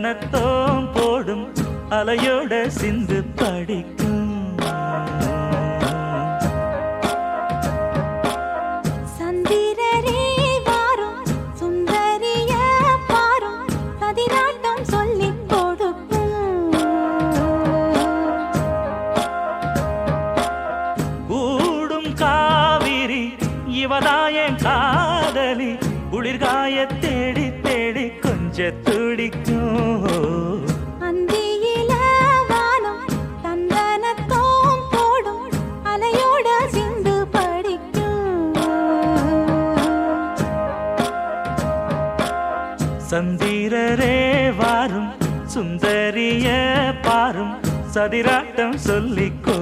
சந்தனத்தோம் போடும் அலையோட சிந்து படிக்கும். சந்திரரே வாரும் சுந்தரிய பாரும் சதிராட்டம் சொல்லிக் கொடுக்கும். கூடும் காவிரி இவதாயன் காதலி குளிர்காய தேடி தேடி கொஞ்ச துடிக்கும். அந்தியில வானம் சந்தனத்தோம் போடும் அலையோட சிந்து படிக்கும். சந்திரரே வாரும் சுந்தரிய பாரும் சதிராட்டம் சொல்லிக்கோ.